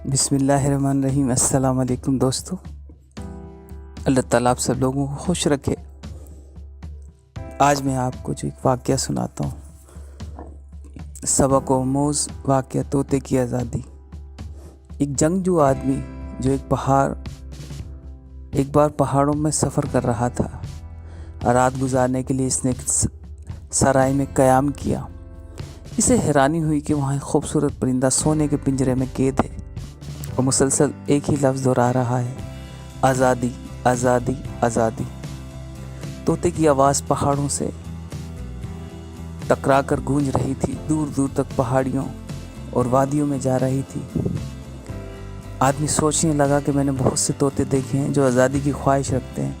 बिस्मिल्लाहिर्रहमानिर्रहीम। अस्सलाम वालेकुम दोस्तों, अल्लाह ताला आप सब लोगों को खुश रखे। आज मैं आपको जो एक वाक़या सुनाता हूँ, सबक आमोज़ वाक़या तोते की आज़ादी। एक जंगजू आदमी जो एक बार पहाड़ों में सफ़र कर रहा था। रात गुजारने के लिए इसने एक सराय में क़याम किया। इसे हैरानी हुई कि वहाँ एक खूबसूरत परिंदा सोने के पिंजरे में कैद है और मुसलसल एक ही लफ्ज़ दोहरा रहा है, आज़ादी आज़ादी आज़ादी। तोते की आवाज़ पहाड़ों से टकरा कर गूंज रही थी, दूर दूर तक पहाड़ियों और वादियों में जा रही थी। आदमी सोचने लगा कि मैंने बहुत से तोते देखे हैं जो आज़ादी की ख्वाहिश रखते हैं,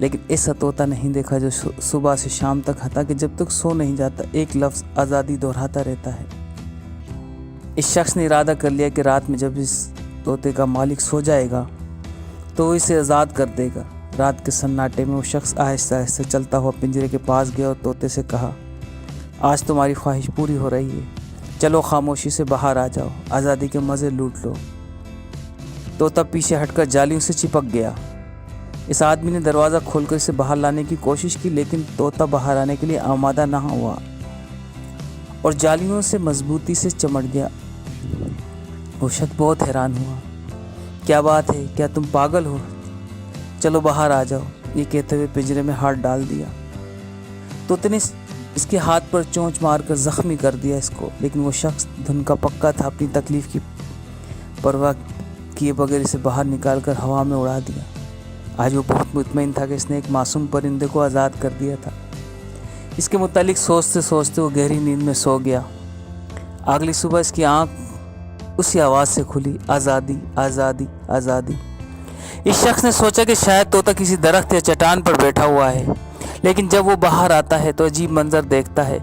लेकिन ऐसा तोता नहीं देखा जो सुबह से शाम तक हता कि जब तक सो नहीं जाता एक लफ्ज़ आज़ादी दोहराता रहता है। इस शख्स ने इरादा कर लिया कि रात में जब इस तोते का मालिक सो जाएगा तो वो इसे आज़ाद कर देगा। रात के सन्नाटे में वो शख्स आहिस्ता आहिस्ता चलता हुआ पिंजरे के पास गया और तोते से कहा, आज तुम्हारी ख्वाहिश पूरी हो रही है, चलो खामोशी से बाहर आ जाओ, आज़ादी के मज़े लूट लो। तोता पीछे हटकर जालियों से चिपक गया। इस आदमी ने दरवाज़ा खोलकर इसे बाहर लाने की कोशिश की, लेकिन तोता बाहर आने के लिए आमादा ना हुआ और जालियों से मजबूती से चिमट गया। वो शख्स बहुत हैरान हुआ, क्या बात है, क्या तुम पागल हो, चलो बाहर आ जाओ, ये कहते हुए पिंजरे में हाथ डाल दिया। तोते ने इसके हाथ पर चोंच मारकर ज़ख्मी कर दिया इसको, लेकिन वो शख्स धुन का पक्का था, अपनी तकलीफ़ की परवाह किए बगैर इसे बाहर निकाल कर हवा में उड़ा दिया। आज वो बहुत मुतमईन था कि इसने एक मासूम परिंदे को आज़ाद कर दिया था। इसके मुतालिक सोचते सोचते वो गहरी नींद में सो गया। अगली सुबह इसकी आँख उसी आवाज़ से खुली, आज़ादी आज़ादी आज़ादी। इस शख्स ने सोचा कि शायद तोता किसी दरख्त या चट्टान पर बैठा हुआ है, लेकिन जब वो बाहर आता है तो अजीब मंजर देखता है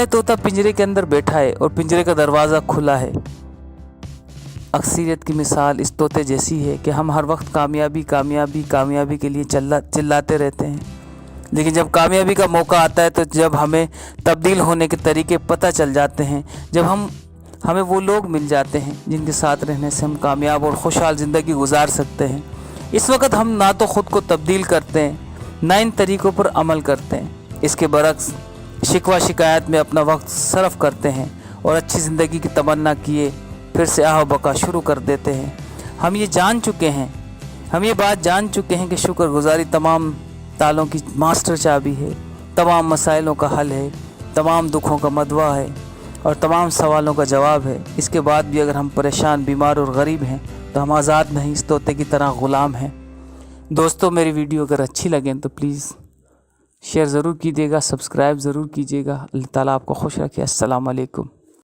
तोता पिंजरे के अंदर बैठा है और पिंजरे का दरवाज़ा खुला है। अक्सरियत की मिसाल इस तोते जैसी है कि हम हर वक्त कामयाबी कामयाबी कामयाबी के लिए चिल्लाते रहते हैं, लेकिन जब कामयाबी का मौका आता है तो जब हमें तब्दील होने के तरीके पता चल जाते हैं, जब हमें वो लोग मिल जाते हैं जिनके साथ रहने से हम कामयाब और खुशहाल ज़िंदगी गुजार सकते हैं, इस वक्त हम ना तो ख़ुद को तब्दील करते हैं ना इन तरीक़ों पर अमल करते हैं। इसके बरक्स शिकवा शिकायत में अपना वक्त सर्फ करते हैं और अच्छी ज़िंदगी की तमन्ना किए फिर से आह बका शुरू कर देते हैं। हम ये बात जान चुके हैं कि शुक्रगुजारी तमाम तालों की मास्टर चाबी है, तमाम मसाइलों का हल है, तमाम दुखों का मदवा है और तमाम सवालों का जवाब है। इसके बाद भी अगर हम परेशान, बीमार और गरीब हैं तो हम आज़ाद नहीं, इस तोते की तरह ग़ुलाम हैं। दोस्तों, मेरी वीडियो अगर अच्छी लगें तो प्लीज़ शेयर ज़रूर कीजिएगा, सब्सक्राइब ज़रूर कीजिएगा। अल्लाह ताला आपको खुश रखे। अस्सलाम वालेकुम।